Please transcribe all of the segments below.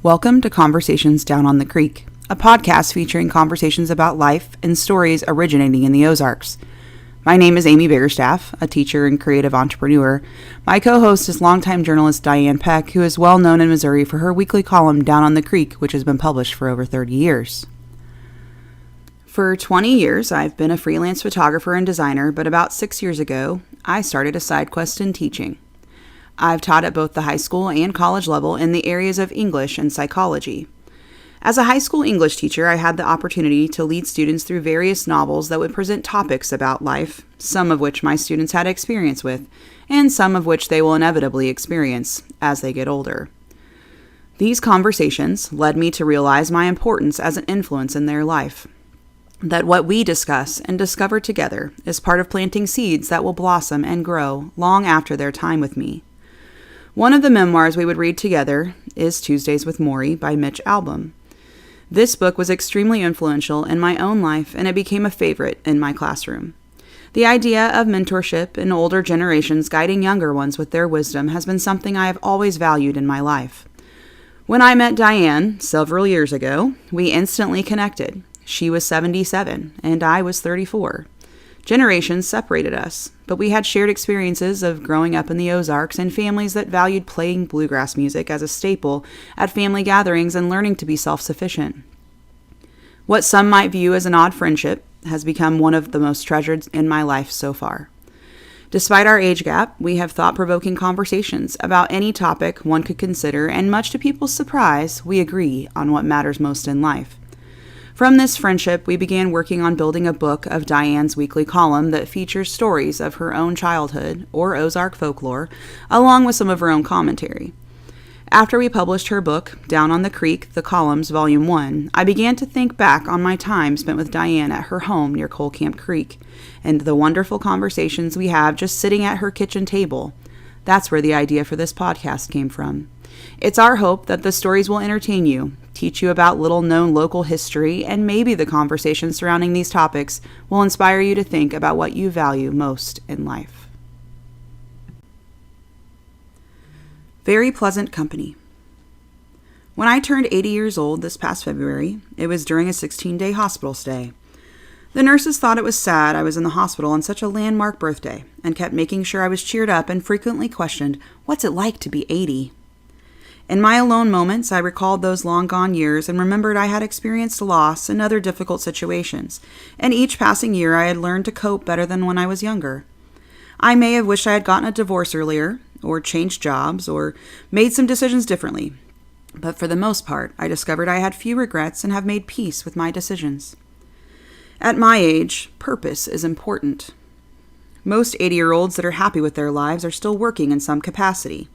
Welcome to Conversations Down on the Creek, a podcast featuring conversations about life and stories originating in the Ozarks. My name is Amy Biggerstaff, a teacher and creative entrepreneur. My co-host is longtime journalist Dianne Peck, who is well known in Missouri for her weekly column Down on the Creek, which has been published for over 30 years. For 20 years, I've been a freelance photographer and designer, but about 6 years ago, I started a side quest in teaching. I've taught at both the high school and college level in the areas of English and psychology. As a high school English teacher, I had the opportunity to lead students through various novels that would present topics about life, some of which my students had experience with, and some of which they will inevitably experience as they get older. These conversations led me to realize my importance as an influence in their life. That what we discuss and discover together is part of planting seeds that will blossom and grow long after their time with me. One of the memoirs we would read together is Tuesdays with Morrie by Mitch Albom. This book was extremely influential in my own life, and it became a favorite in my classroom. The idea of mentorship and older generations guiding younger ones with their wisdom has been something I have always valued in my life. When I met Dianne several years ago, we instantly connected. She was 77, and I was 34. Generations separated us, but we had shared experiences of growing up in the Ozarks and families that valued playing bluegrass music as a staple at family gatherings and learning to be self-sufficient. What some might view as an odd friendship has become one of the most treasured in my life so far. Despite our age gap, we have thought-provoking conversations about any topic one could consider, and much to people's surprise, we agree on what matters most in life. From this friendship, we began working on building a book of Dianne's weekly column that features stories of her own childhood or Ozark folklore, along with some of her own commentary. After we published her book, Down on the Creek, The Columns, Volume 1, I began to think back on my time spent with Dianne at her home near Coal Camp Creek, and the wonderful conversations we have just sitting at her kitchen table. That's where the idea for this podcast came from. It's our hope that the stories will entertain you, teach you about little-known local history, and maybe the conversations surrounding these topics will inspire you to think about what you value most in life. Very pleasant company. When I turned 80 years old this past February, it was during a 16-day hospital stay. The nurses thought it was sad I was in the hospital on such a landmark birthday, and kept making sure I was cheered up and frequently questioned, "What's it like to be 80? In my alone moments, I recalled those long-gone years and remembered I had experienced loss and other difficult situations, and each passing year I had learned to cope better than when I was younger. I may have wished I had gotten a divorce earlier, or changed jobs, or made some decisions differently, but for the most part, I discovered I had few regrets and have made peace with my decisions. At my age, purpose is important. Most 80-year-olds that are happy with their lives are still working in some capacity.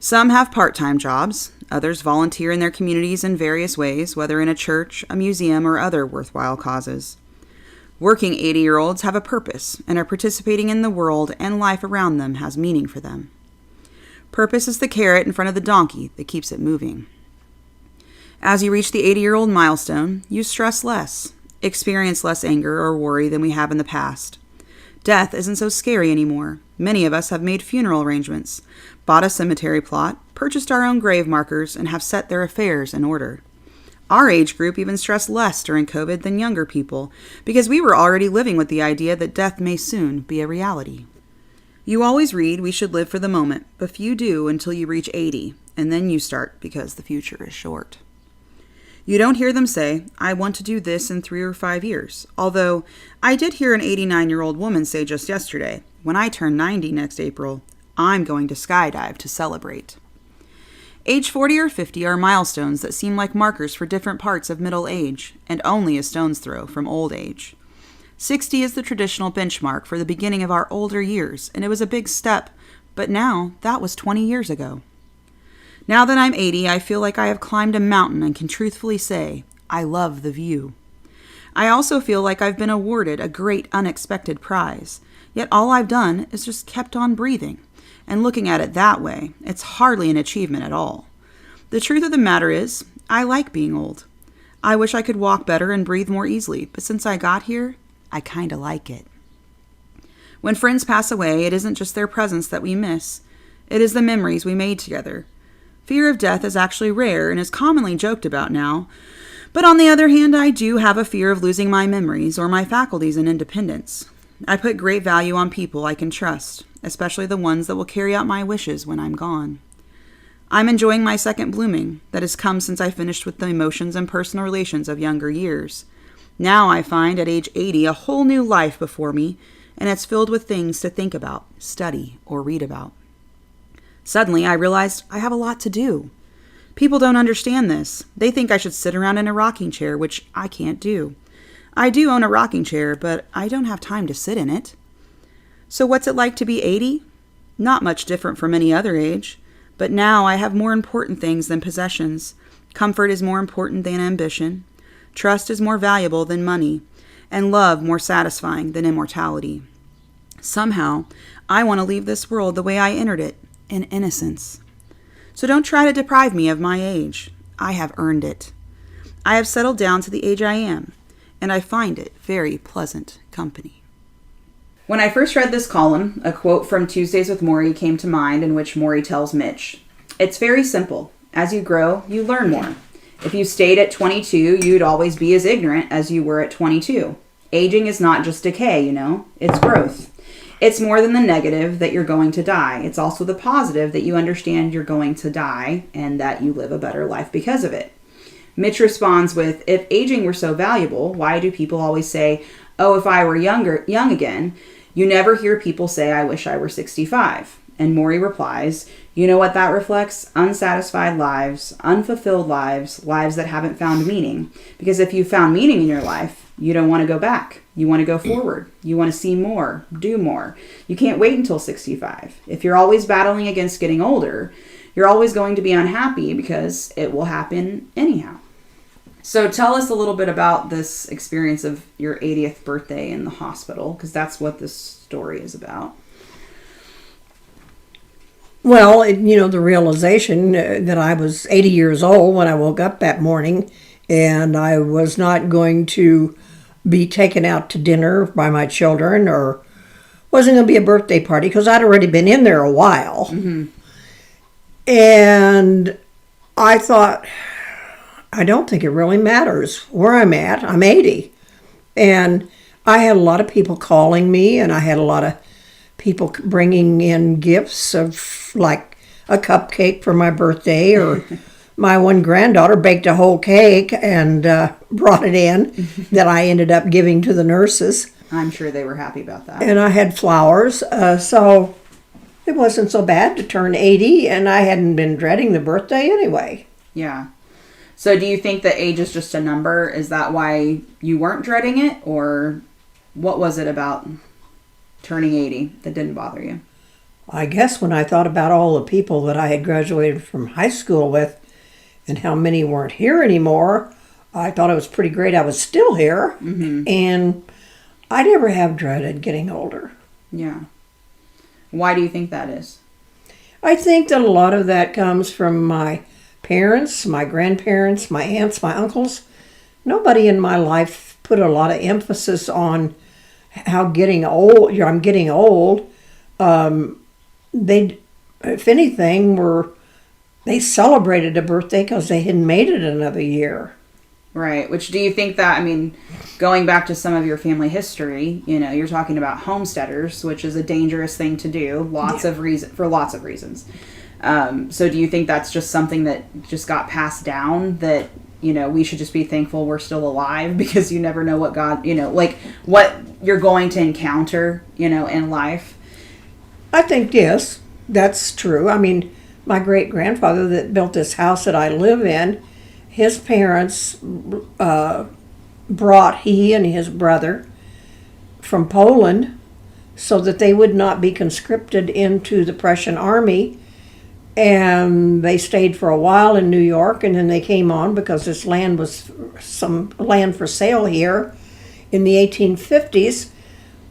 Some have part-time jobs, others volunteer in their communities in various ways, whether in a church, a museum, or other worthwhile causes. Working 80-year-olds have a purpose and are participating in the world, and life around them has meaning for them. Purpose is the carrot in front of the donkey that keeps it moving. As you reach the 80-year-old milestone, you stress less, experience less anger or worry than we have in the past. Death isn't so scary anymore. Many of us have made funeral arrangements, bought a cemetery plot, purchased our own grave markers, and have set their affairs in order. Our age group even stressed less during COVID than younger people, because we were already living with the idea that death may soon be a reality. You always read we should live for the moment, but few do until you reach 80, and then you start because the future is short. You don't hear them say, "I want to do this in 3 or 5 years," although I did hear an 89-year-old woman say just yesterday, "When I turn 90 next April, I'm going to skydive to celebrate." Age 40 or 50 are milestones that seem like markers for different parts of middle age, and only a stone's throw from old age. 60 is the traditional benchmark for the beginning of our older years, and it was a big step, but now that was 20 years ago. Now that I'm 80, I feel like I have climbed a mountain and can truthfully say, I love the view. I also feel like I've been awarded a great unexpected prize, yet all I've done is just kept on breathing. And looking at it that way, it's hardly an achievement at all. The truth of the matter is, I like being old. I wish I could walk better and breathe more easily, but since I got here, I kinda like it. When friends pass away, it isn't just their presence that we miss. It is the memories we made together. Fear of death is actually rare and is commonly joked about now. But on the other hand, I do have a fear of losing my memories or my faculties and independence. I put great value on people I can trust, especially the ones that will carry out my wishes when I'm gone. I'm enjoying my second blooming that has come since I finished with the emotions and personal relations of younger years. Now I find at age 80 a whole new life before me, and it's filled with things to think about, study, or read about. Suddenly I realized I have a lot to do. People don't understand this. They think I should sit around in a rocking chair, which I can't do. I do own a rocking chair, but I don't have time to sit in it. So what's it like to be 80? Not much different from any other age. But now I have more important things than possessions. Comfort is more important than ambition. Trust is more valuable than money. And love more satisfying than immortality. Somehow, I want to leave this world the way I entered it, in innocence. So don't try to deprive me of my age. I have earned it. I have settled down to the age I am, and I find it very pleasant company. When I first read this column, a quote from Tuesdays with Morrie came to mind in which Morrie tells Mitch, "It's very simple. As you grow, you learn more. If you stayed at 22, you'd always be as ignorant as you were at 22. Aging is not just decay, it's growth. It's more than the negative that you're going to die. It's also the positive that you understand you're going to die and that you live a better life because of it." Mitch responds with, "If aging were so valuable, why do people always say, 'Oh, if I were young again'? You never hear people say, 'I wish I were 65'." And Morrie replies, "You know what that reflects? Unsatisfied lives, unfulfilled lives, lives that haven't found meaning. Because if you found meaning in your life, you don't want to go back. You want to go forward. You want to see more, do more. You can't wait until 65. If you're always battling against getting older, you're always going to be unhappy because it will happen anyhow." So tell us a little bit about this experience of your 80th birthday in the hospital, because that's what this story is about. Well, the realization that I was 80 years old when I woke up that morning, and I was not going to be taken out to dinner by my children, or wasn't going to be a birthday party, because I'd already been in there a while. Mm-hmm. And I thought, I don't think it really matters where I'm at. I'm 80. And I had a lot of people calling me, and I had a lot of people bringing in gifts of like a cupcake for my birthday, or my one granddaughter baked a whole cake and brought it in that I ended up giving to the nurses. I'm sure they were happy about that. And I had flowers. So it wasn't so bad to turn 80, and I hadn't been dreading the birthday anyway. Yeah. So do you think that age is just a number? Is that why you weren't dreading it? Or what was it about turning 80 that didn't bother you? I guess when I thought about all the people that I had graduated from high school with and how many weren't here anymore, I thought it was pretty great I was still here. Mm-hmm. And I never have dreaded getting older. Yeah. Why do you think that is? I think that a lot of that comes from my parents, my grandparents, my aunts, my uncles. Nobody in my life put a lot of emphasis on how getting old. I'm getting old. They, if anything, they celebrated a birthday because they hadn't made it another year. Right. Which do you think that, going back to some of your family history, you're talking about homesteaders, which is a dangerous thing to do, for lots of reasons. So do you think that's just something that just got passed down, that, we should just be thankful we're still alive, because you never know what God, what you're going to encounter, in life? I think, yes, that's true. My great-grandfather that built this house that I live in, his parents brought he and his brother from Poland so that they would not be conscripted into the Prussian army. And they stayed for a while in New York, and then they came on because this land was some land for sale here in the 1850s.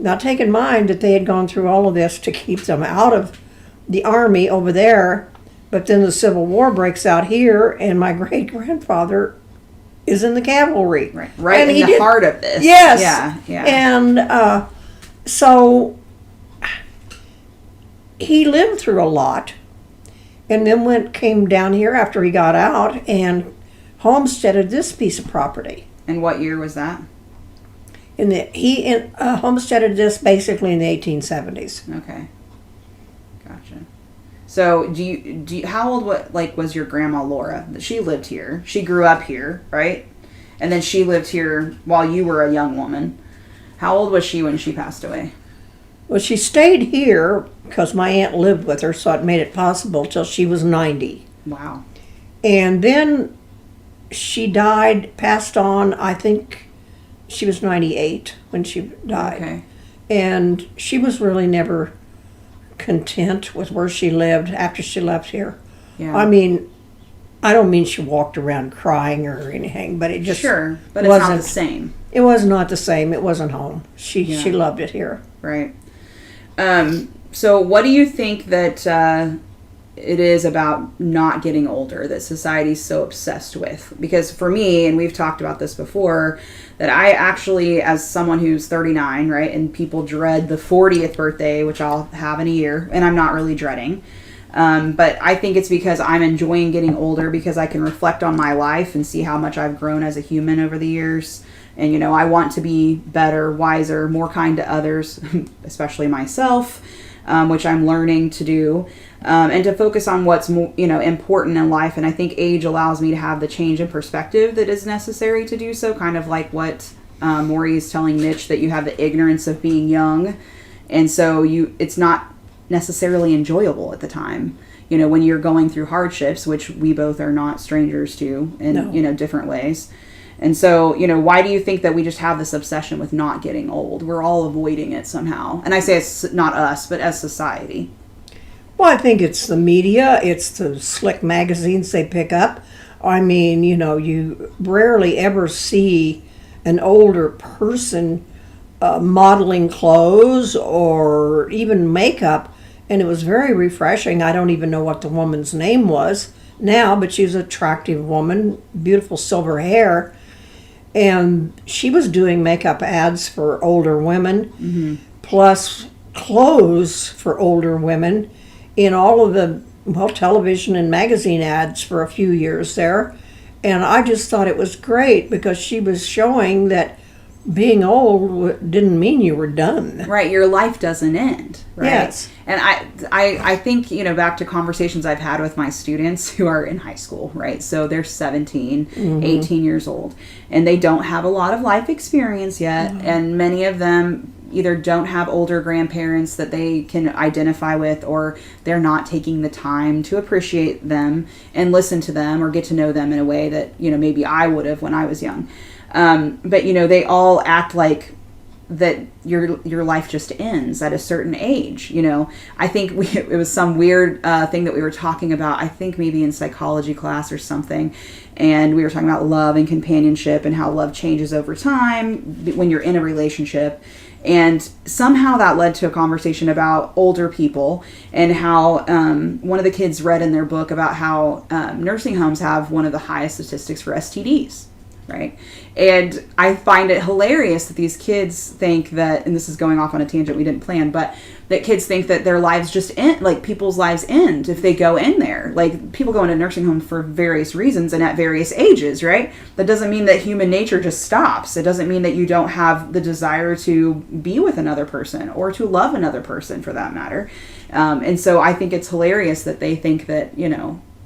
Now, take in mind that they had gone through all of this to keep them out of the army over there, but then the Civil War breaks out here, and my great-grandfather is in the cavalry. Right in the heart of this. Yes. Yeah. And so he lived through a lot. and then came down here after he got out and homesteaded this piece of property. And what year was that? He homesteaded this basically in the 1870s. Okay, gotcha. So how old was your grandma Laura? She lived here. She grew up here, right? And then she lived here while you were a young woman. How old was she when she passed away? Well, she stayed here because my aunt lived with her, so it made it possible till she was 90. Wow. And then she died, passed on, I think she was 98 when she died. Okay. And she was really never content with where she lived after she left here. Yeah. I mean, I don't mean she walked around crying or anything, but it just sure, but it's not the same. It was not the same. It wasn't home. She loved it here. Right. So what do you think that it is about not getting older that society's so obsessed with? Because for me, and we've talked about this before, that I actually, as someone who's 39, right, and people dread the 40th birthday, which I'll have in a year, and I'm not really dreading. But I think it's because I'm enjoying getting older because I can reflect on my life and see how much I've grown as a human over the years. And, I want to be better, wiser, more kind to others, especially myself, which I'm learning to do, and to focus on what's more, important in life. And I think age allows me to have the change in perspective that is necessary to do so, kind of like what Maury is telling Mitch, that you have the ignorance of being young. And so it's not necessarily enjoyable at the time, when you're going through hardships, which we both are not strangers to in, different ways. And so, why do you think that we just have this obsession with not getting old? We're all avoiding it somehow. And I say it's not us, but as society. Well, I think it's the media. It's the slick magazines they pick up. I mean, you rarely ever see an older person modeling clothes or even makeup. And it was very refreshing. I don't even know what the woman's name was now, but she's an attractive woman, beautiful silver hair. And she was doing makeup ads for older women, plus clothes for older women in all of the, television and magazine ads for a few years there. And I just thought it was great because she was showing that being old didn't mean you were done. Right, your life doesn't end, right? Yes. And I think, back to conversations I've had with my students who are in high school, right? So they're 17, 18 years old, and they don't have a lot of life experience yet, and many of them either don't have older grandparents that they can identify with, or they're not taking the time to appreciate them and listen to them or get to know them in a way that, maybe I would have when I was young. But they all act like that your life just ends at a certain age. I think it was some weird thing that we were talking about, I think maybe in psychology class or something, and we were talking about love and companionship and how love changes over time when you're in a relationship. And somehow that led to a conversation about older people and how one of the kids read in their book about how nursing homes have one of the highest statistics for STDs. Right. And I find it hilarious that these kids think that, and this is going off on a tangent we didn't plan, but that kids think that their lives just end, like people's lives end if they go in there. Like people go into nursing homes for various reasons and at various ages, right? That doesn't mean that human nature just stops. It doesn't mean that you don't have the desire to be with another person or to love another person for that matter. And so I think it's hilarious that they think that,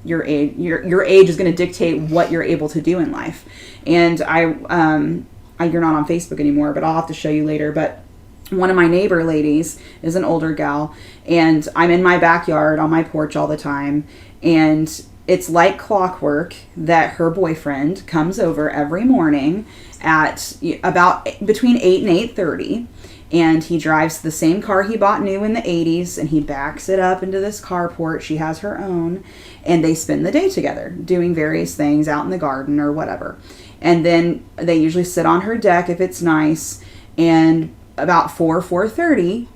your age is going to dictate what you're able to do in life. And you're not on Facebook anymore, but I'll have to show you later. But one of my neighbor ladies is an older gal, and I'm in my backyard on my porch all the time. And it's like clockwork that her boyfriend comes over every morning at about between 8 and 8:30. And he drives the same car he bought new in the 80s, and he backs it up into this carport. She has her own, and they spend the day together doing various things out in the garden or whatever. And then they usually sit on her deck if it's nice, and about 4:30,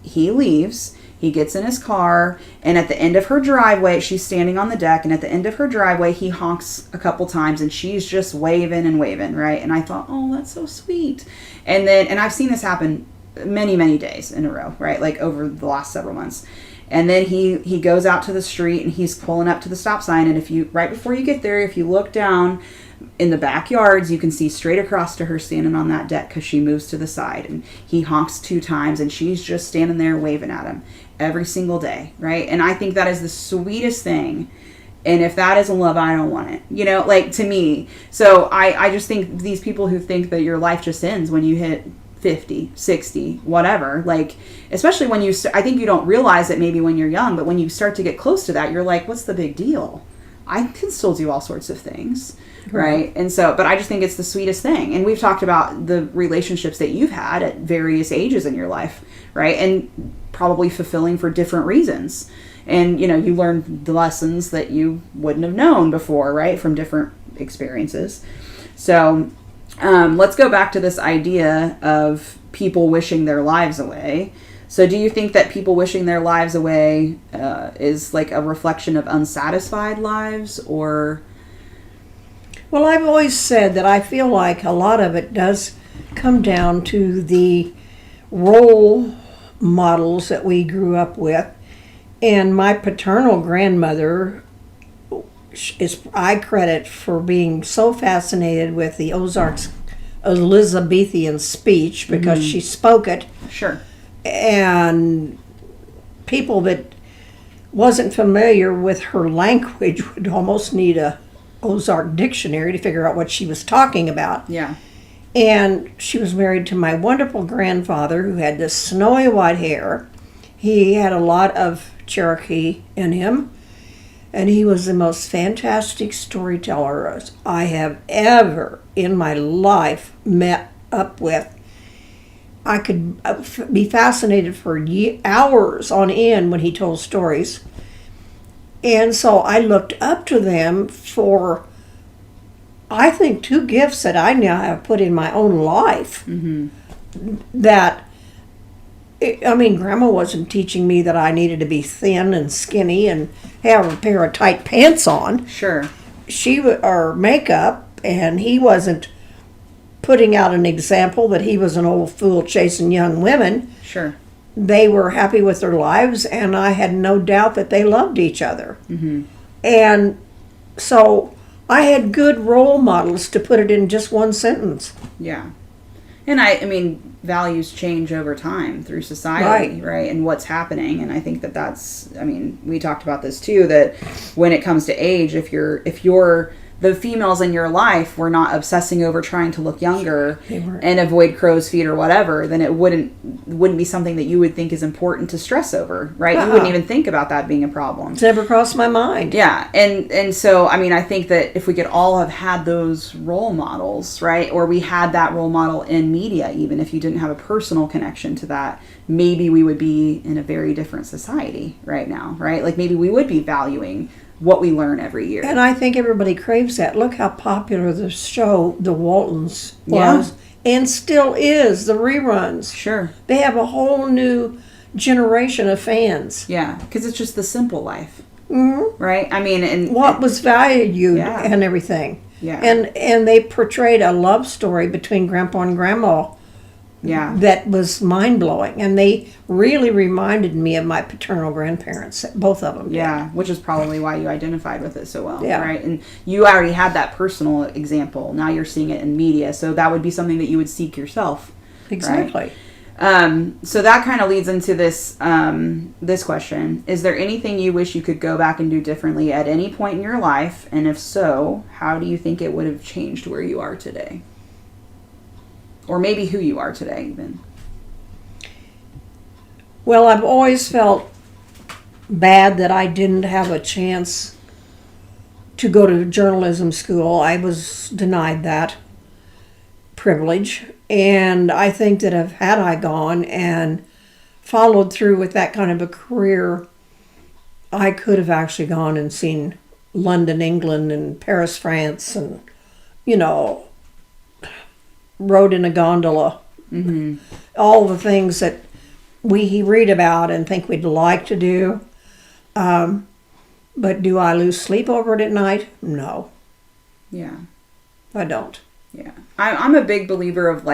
he leaves. He gets in his car, and at the end of her driveway, she's standing on the deck, and at the end of her driveway, he honks a couple times, and she's just waving and waving, right? And I thought, oh, that's so sweet. And I've seen this happen many, many days in a row, right? Like over the last several months. And then he goes out to the street and he's pulling up to the stop sign. And right before you get there, if you look down in the backyards, you can see straight across to her standing on that deck because she moves to the side. And he honks 2 times and she's just standing there waving at him every single day, right? And I think that is the sweetest thing. And if that isn't love, I don't want it. Like, to me. So I just think these people who think that your life just ends when you hit 50, 60, whatever, like, especially when I think you don't realize it maybe when you're young, but when you start to get close to that, you're like, what's the big deal? I can still do all sorts of things, right? And so, but I just think it's the sweetest thing. And we've talked about the relationships that you've had at various ages in your life, right? And probably fulfilling for different reasons. And, you learn the lessons that you wouldn't have known before, right? From different experiences. So, let's go back to this idea of people wishing their lives away. So do you think that people wishing their lives away is like a reflection of unsatisfied lives, or? Well, I've always said that I feel like a lot of it does come down to the role models that we grew up with. And my paternal grandmother I credit for being so fascinated with the Ozarks Elizabethan speech because she spoke it. Sure. And people that wasn't familiar with her language would almost need a Ozark dictionary to figure out what she was talking about. Yeah. And she was married to my wonderful grandfather who had this snowy white hair. He had a lot of Cherokee in him. And he was the most fantastic storyteller I have ever in my life met up with. I could be fascinated for hours on end when he told stories. And so I looked up to them for, I think, 2 gifts that I now have put in my own life. Mm-hmm. That, I mean, Grandma wasn't teaching me that I needed to be thin and skinny and have a pair of tight pants on. Sure. Or makeup, and he wasn't putting out an example that he was an old fool chasing young women. Sure. They were happy with their lives, and I had no doubt that they loved each other. Mm-hmm. And so I had good role models, to put it in just one sentence. Yeah. And I mean, values change over time through society, right? And what's happening. And I think that's, I mean, we talked about this too, that when it comes to age, if you're the females in your life were not obsessing over trying to look younger and avoid crow's feet or whatever, then it wouldn't be something that you would think is important to stress over, right? You wouldn't even think about that being a problem. It's never crossed my mind. Yeah. And so, I mean, I think that if we could all have had those role models, right? Or we had that role model in media, even if you didn't have a personal connection to that, maybe we would be in a very different society right now, right? Like maybe we would be valuing what we learn every year. And I think everybody craves that. Look how popular the show The Waltons was and still is, the reruns. Sure. They have a whole new generation of fans. Yeah, because it's just the simple life. Mm-hmm. Right? I mean, and what was valued and everything. Yeah. And they portrayed a love story between Grandpa and Grandma. Yeah. That was mind-blowing. And they really reminded me of my paternal grandparents, both of them. Yeah, which is probably why you identified with it so well, yeah. Right? And you already had that personal example. Now you're seeing it in media. So that would be something that you would seek yourself. Exactly. Right? So that kind of leads into this this question. Is there anything you wish you could go back and do differently at any point in your life? And if so, how do you think it would have changed where you are today? Or maybe who you are today, even. Well, I've always felt bad that I didn't have a chance to go to journalism school. I was denied that privilege. And I think that had I gone and followed through with that kind of a career, I could have actually gone and seen London, England, and Paris, France, and, rode in a gondola. Mm-hmm. All the things that we read about and think we'd like to do. But do I lose sleep over it at night? No. Yeah. I don't. Yeah. I'm a big believer of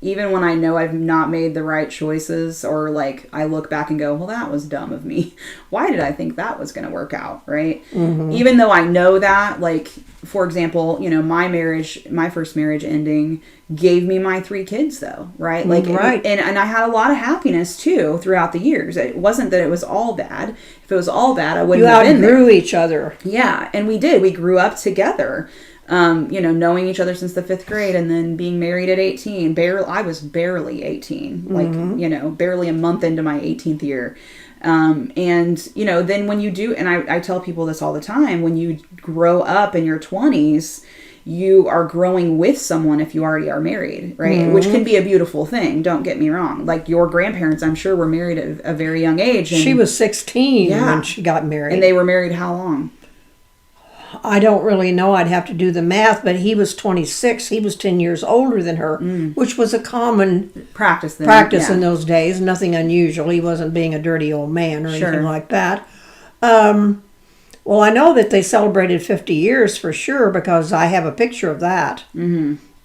even when I know I've not made the right choices, or like I look back and go, well, that was dumb of me. Why did I think that was going to work out? Right. Even though I know that, like, for example, you know, my first marriage ending gave me my 3 kids though. Right. Like, right. And I had a lot of happiness too throughout the years. It wasn't that it was all bad. If it was all bad, I wouldn't have been there. You outgrew each other. Yeah. And we did. We grew up together. You know, knowing each other since the 5th grade, and then being married at 18. I was barely 18, like, you know, barely a month into my 18th year. And, you know, then when you do, and I tell people this all the time, when you grow up in your 20s, you are growing with someone if you already are married, right? Which can be a beautiful thing. Don't get me wrong. Like, your grandparents, I'm sure, were married at a very young age. And, she was 16 when she got married. And they were married how long? I don't really know. I'd have to do the math, but he was 26. He was 10 years older than her, which was a common practice in those days. Nothing unusual. He wasn't being a dirty old man or anything like that. Well, I know that they celebrated 50 years for sure, because I have a picture of that.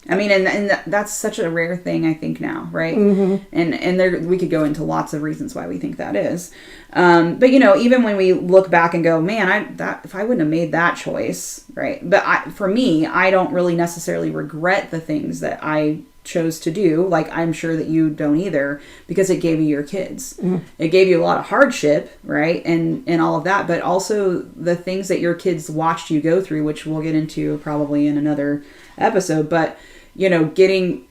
I mean, and that's such a rare thing, I think, now, right? And there, we could go into lots of reasons why we think that is. But, you know, even when we look back and go, man, if I wouldn't have made that choice, right? But for me, I don't really necessarily regret the things that I chose to do. Like, I'm sure that you don't either, because it gave you your kids. It gave you a lot of hardship, right? And all of that, but also the things that your kids watched you go through, which we'll get into probably in another episode. But, you know, getting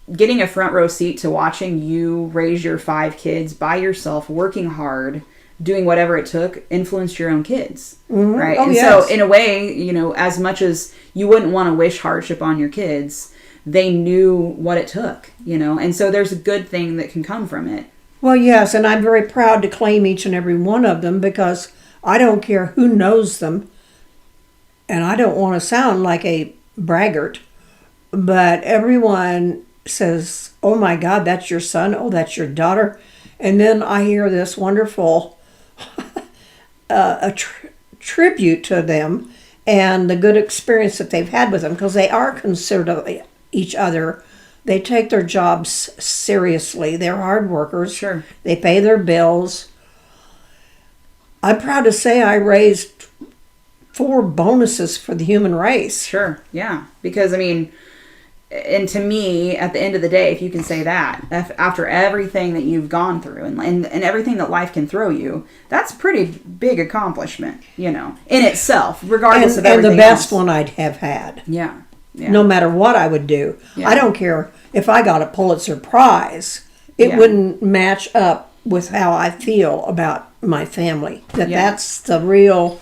a front row seat to watching you raise your 5 kids by yourself, working hard, doing whatever it took, influenced your own kids, right? Oh, and yes. so in a way, you know, as much as you wouldn't want to wish hardship on your kids, they knew what it took, you know, and so there's a good thing that can come from it. Well, yes, and I'm very proud to claim each and every one of them, because I don't care who knows them, and I don't want to sound like a braggart, but everyone says, oh my God, that's your son, oh, that's your daughter. And then I hear this wonderful tribute to them and the good experience that they've had with them, because they are considerate of each other. They take their jobs seriously. They're hard workers. Sure. They pay their bills. I'm proud to say I raised 4 bonuses for the human race. Sure. Yeah. Because, I mean, and to me, at the end of the day, if you can say that, after everything that you've gone through and everything that life can throw you, that's a pretty big accomplishment, you know, in itself, regardless of everything and the best else. one I'd have had. Yeah. No matter what I would do. Yeah. I don't care if I got a Pulitzer Prize. It wouldn't match up with how I feel about my family. That's the real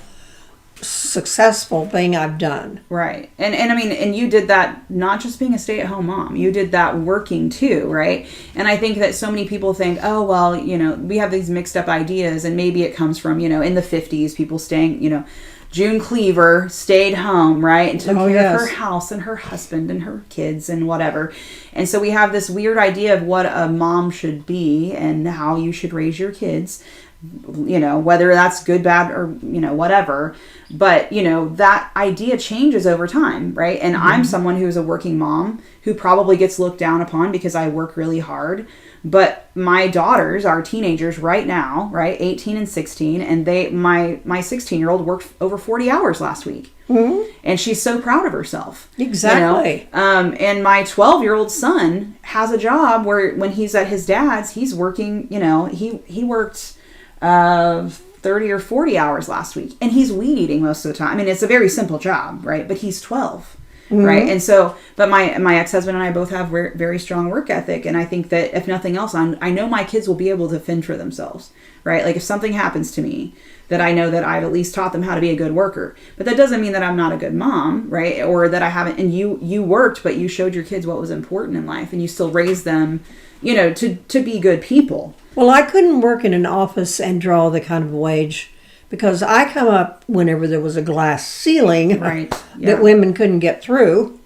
successful thing I've done. Right. And I mean, and you did that not just being a stay-at-home mom. You did that working too, right? And I think that so many people think, oh, well, you know, we have these mixed up ideas, and maybe it comes from, you know, in the 50s, people staying, you know, June Cleaver stayed home, right? And took care of her house and her husband and her kids and whatever. And so we have this weird idea of what a mom should be and how you should raise your kids, you know, whether that's good, bad, or, you know, whatever. But, you know, that idea changes over time, right? And I'm someone who's a working mom who probably gets looked down upon because I work really hard. But my daughters are teenagers right now, right? 18 and 16. And my 16-year-old worked over 40 hours last week. And she's so proud of herself. Exactly. You know? And my 12-year-old son has a job where when he's at his dad's, he's working, you know, he worked 30 or 40 hours last week. And he's weed eating most of the time. I mean, it's a very simple job, right? But he's 12. Right. And so, but my ex-husband and I both have very strong work ethic. And I think that if nothing else, I know my kids will be able to fend for themselves. Right. Like if something happens to me, that I know that I've at least taught them how to be a good worker. But that doesn't mean that I'm not a good mom. Right. Or that I haven't. And you worked, but you showed your kids what was important in life, and you still raised them, you know, to be good people. Well, I couldn't work in an office and draw the kind of wage, because I come up whenever there was a glass ceiling that women couldn't get through.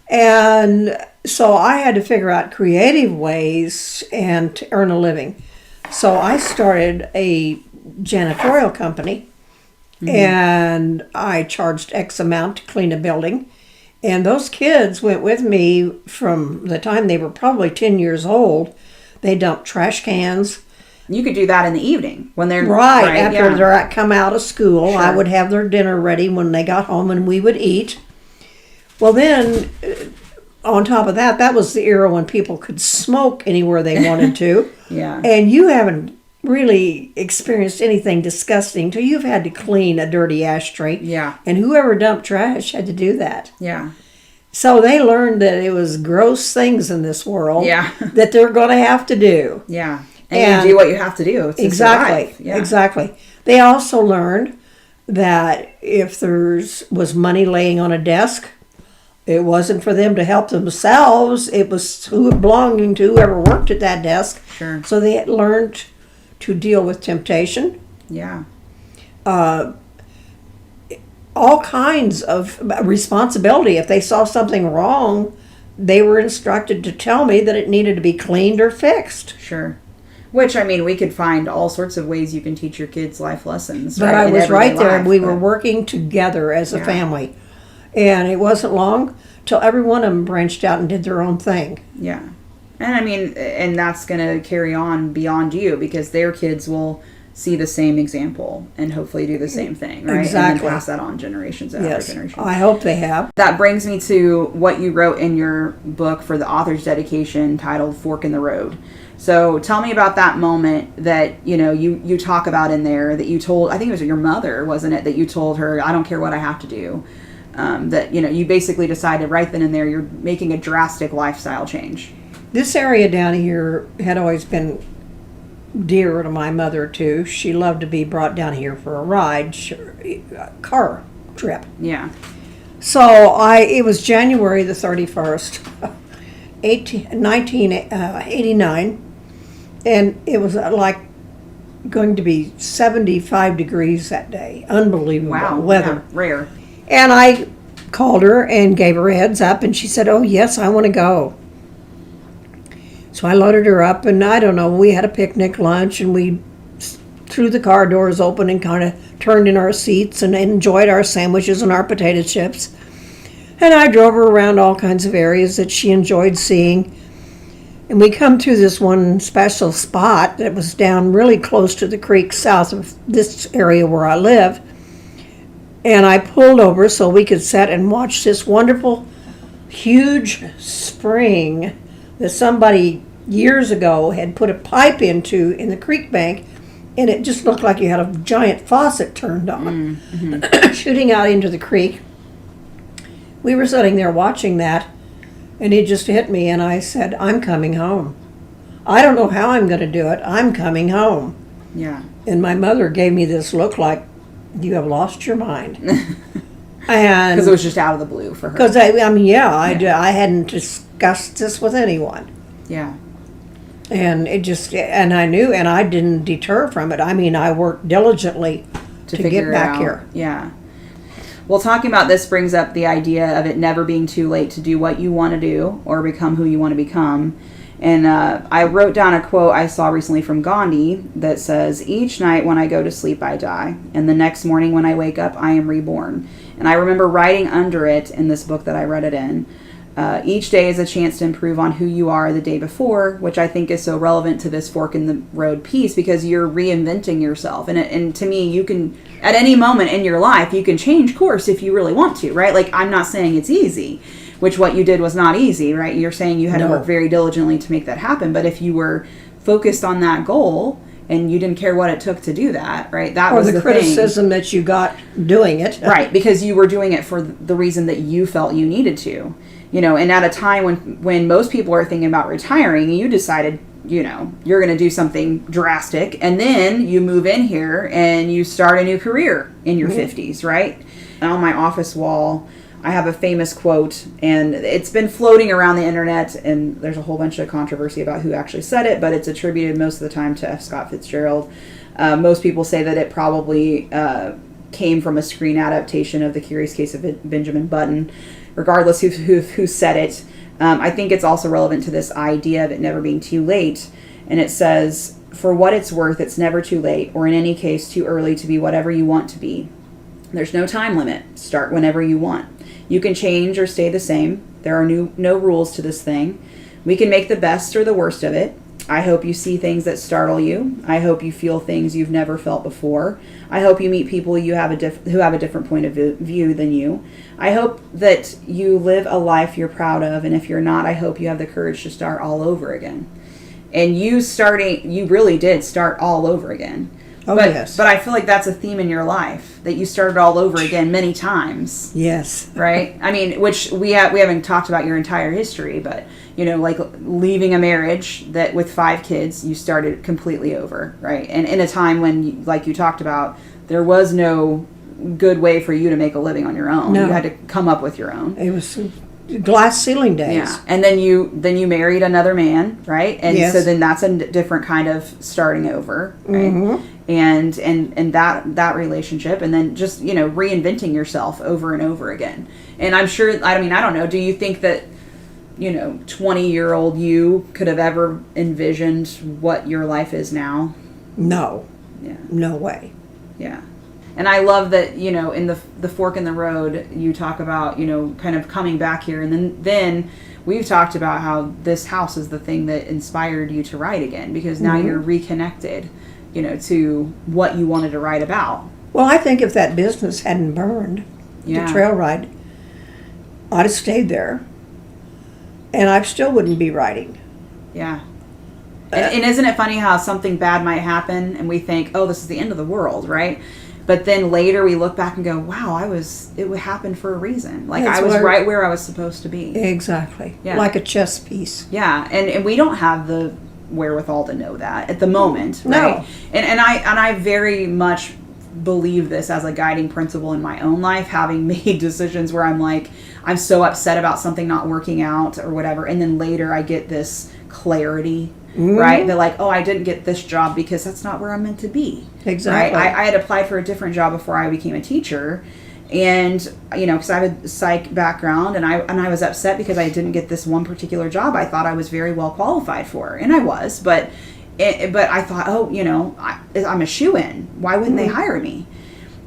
And so I had to figure out creative ways and to earn a living. So I started a janitorial company, and I charged X amount to clean a building. And those kids went with me from the time they were probably 10 years old. They dumped trash cans. You could do that in the evening when they're after they're come out of school. Sure. I would have their dinner ready when they got home, and we would eat. Well, then, on top of that, that was the era when people could smoke anywhere they wanted to. Yeah. And you haven't really experienced anything disgusting till you've had to clean a dirty ashtray. Yeah. And whoever dumped trash had to do that. Yeah. So they learned that it was gross things in this world that they're going to have to do. Yeah. And you do what you have to do to exactly, survive. Yeah. Exactly. They also learned that if there was money laying on a desk, it wasn't for them to help themselves. It was belonging to whoever worked at that desk. Sure. So they had learned to deal with temptation. Yeah. All kinds of responsibility. If they saw something wrong, they were instructed to tell me that it needed to be cleaned or fixed. Sure. Which, I mean, we could find all sorts of ways you can teach your kids life lessons. But I was right there. We were working together as a family. And it wasn't long till every one of them branched out and did their own thing. Yeah. And I mean, and that's going to carry on beyond you because their kids will see the same example and hopefully do the same thing, right? Exactly. And then pass that on generations after generations. I hope they have. That brings me to what you wrote in your book for the author's dedication titled Fork in the Road. So tell me about that moment that, you talk about in there that you told, I think it was your mother, wasn't it, that you told her, I don't care what I have to do. That, you basically decided right then and there you're making a drastic lifestyle change. This area down here had always been dear to my mother, too. She loved to be brought down here for a ride, a car trip. Yeah. So it was January the 31st, 1989, and it was like going to be 75 degrees that day. Unbelievable weather. Yeah, rare. And I called her and gave her a heads up, and she said, oh, yes, I want to go. So I loaded her up, and I don't know, we had a picnic lunch, and we threw the car doors open and kind of turned in our seats and enjoyed our sandwiches and our potato chips. And I drove her around all kinds of areas that she enjoyed seeing. And we come to this one special spot that was down really close to the creek south of this area where I live. And I pulled over so we could sit and watch this wonderful, huge spring that somebody years ago had put a pipe into in the creek bank, and it just looked like you had a giant faucet turned on, shooting out into the creek. We were sitting there watching that, and it just hit me, and I said, I'm coming home. I don't know how I'm going to do it. I'm coming home. Yeah. And my mother gave me this look like, you have lost your mind. And because it was just out of the blue for her. Because I hadn't discussed this with anyone. Yeah. And and I knew, and I didn't deter from it. I mean, I worked diligently to get back here. Yeah. Well, talking about this brings up the idea of it never being too late to do what you want to do or become who you want to become. And I wrote down a quote I saw recently from Gandhi that says, each night when I go to sleep, I die. And the next morning when I wake up, I am reborn. And I remember writing under it in this book that I read it in, each day is a chance to improve on who you are the day before, which I think is so relevant to this fork in the road piece because you're reinventing yourself. And to me, you can, at any moment in your life, you can change course if you really want to, right? Like, I'm not saying it's easy. Which what you did was not easy, right? You're saying you had to work very diligently to make that happen. But if you were focused on that goal and you didn't care what it took to do that, right? That was the criticism that you got doing it. Right, because you were doing it for the reason that you felt you needed to. And at a time when most people are thinking about retiring, you decided, you're going to do something drastic. And then you move in here and you start a new career in your 50s, right? And on my office wall, I have a famous quote, and it's been floating around the internet, and there's a whole bunch of controversy about who actually said it, but it's attributed most of the time to F. Scott Fitzgerald. Most people say that it probably came from a screen adaptation of The Curious Case of Benjamin Button. Regardless who said it, I think it's also relevant to this idea of it never being too late. And it says, for what it's worth, it's never too late, or in any case, too early to be whatever you want to be. There's no time limit. Start whenever you want. You can change or stay the same. There are no rules to this thing. We can make the best or the worst of it. I hope you see things that startle you. I hope you feel things you've never felt before. I hope you meet people who have a different point of view than you. I hope that you live a life you're proud of, and if you're not, I hope you have the courage to start all over again. And you really did start all over again. Oh, yes. But I feel like that's a theme in your life, that you started all over again many times. Yes. Right? I mean, which we haven't talked about your entire history, but, like leaving a marriage that with 5 kids, you started completely over, right? And in a time when, like you talked about, there was no good way for you to make a living on your own. No. You had to come up with your own. It was glass ceiling days. Yeah. And then you married another man, right? And yes. So then that's a different kind of starting over, right? Mm-hmm. And that relationship, and then just, reinventing yourself over and over again. And I'm sure, I don't know, do you think that, 20-year-old you could have ever envisioned what your life is now? No. Yeah. No way. Yeah. And I love that, in the fork in the road, you talk about, kind of coming back here. And then we've talked about how this house is the thing that inspired you to write again, because now you're reconnected, to what you wanted to write about. Well, I think if that business hadn't burned, the trail ride, I'd have stayed there. And I still wouldn't be writing. Yeah. And isn't it funny how something bad might happen and we think, oh, this is the end of the world, right? But then later we look back and go, wow, it would happen for a reason. Like I was right where I was supposed to be. Exactly. Yeah. Like a chess piece. Yeah. And we don't have the wherewithal to know that at the moment. Right? No. And I very much believe this as a guiding principle in my own life, having made decisions where I'm like, I'm so upset about something not working out or whatever. And then later I get this clarity. Right? They're like, oh, I didn't get this job because that's not where I'm meant to be. Exactly. Right? I had applied for a different job before I became a teacher. And, because I have a psych background, and I was upset because I didn't get this one particular job I thought I was very well qualified for. And I was, but I thought, I'm a shoo-in. Why wouldn't they hire me?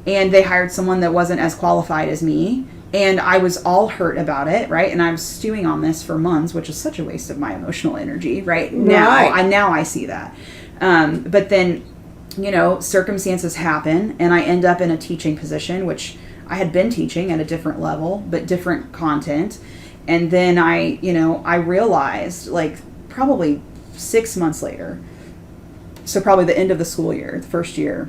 And they hired someone that wasn't as qualified as me. And I was all hurt about it, right? And I was stewing on this for months, which is such a waste of my emotional energy, right? Now I see that. But then, circumstances happen, and I end up in a teaching position, which I had been teaching at a different level, but different content. And then I realized, like, probably 6 months later, so probably the end of the school year, the first year,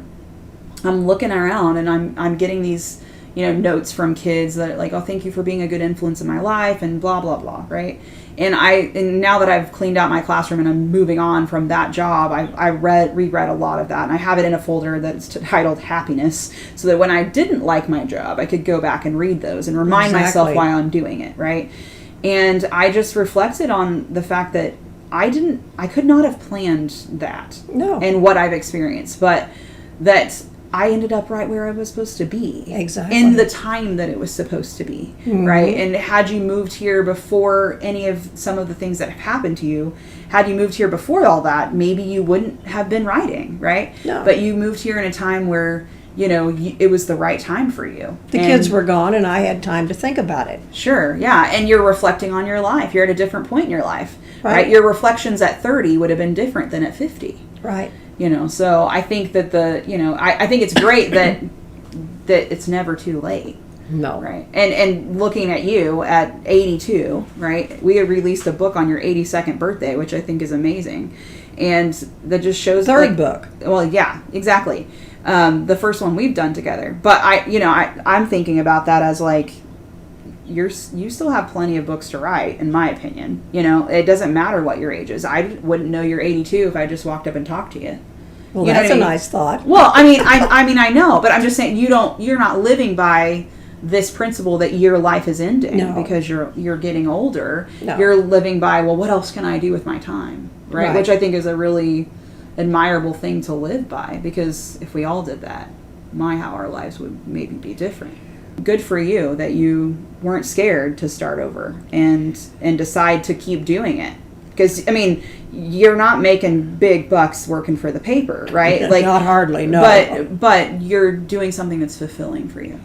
I'm looking around and I'm getting these notes from kids that are like, oh, thank you for being a good influence in my life and blah, blah, blah, right? And now that I've cleaned out my classroom and I'm moving on from that job, I reread a lot of that, and I have it in a folder that's titled Happiness, so that when I didn't like my job, I could go back and read those and remind myself why I'm doing it, right? And I just reflected on the fact that I could not have planned that. No. And what I've experienced, but that I ended up right where I was supposed to be. Exactly. In the time that it was supposed to be, right? And had you moved here before any of some of the things that have happened to you, had you moved here before all that, maybe you wouldn't have been writing, right? No. But you moved here in a time where, it was the right time for you. The kids were gone and I had time to think about it. Sure, yeah. And you're reflecting on your life. You're at a different point in your life, right? Your reflections at 30 would have been different than at 50. Right. So I think that I think it's great that it's never too late. No. Right. And looking at you at 82, right? We had released a book on your 82nd birthday, which I think is amazing. And that just shows third book. Well, yeah, exactly. The first one we've done together. But I'm thinking about that as like, you still have plenty of books to write, in my opinion. It doesn't matter what your age is. I wouldn't know you're 82 if I just walked up and talked to you. Well, that's a nice thought. Well, I know, but I'm just saying you're not living by this principle that your life is ending because you're getting older. No. You're living by, well, what else can I do with my time, right? Which I think is a really admirable thing to live by, because if we all did that, how our lives would maybe be different. Good for you that you weren't scared to start over and decide to keep doing it. Because, you're not making big bucks working for the paper, right? Like, not hardly, no. But you're doing something that's fulfilling for you.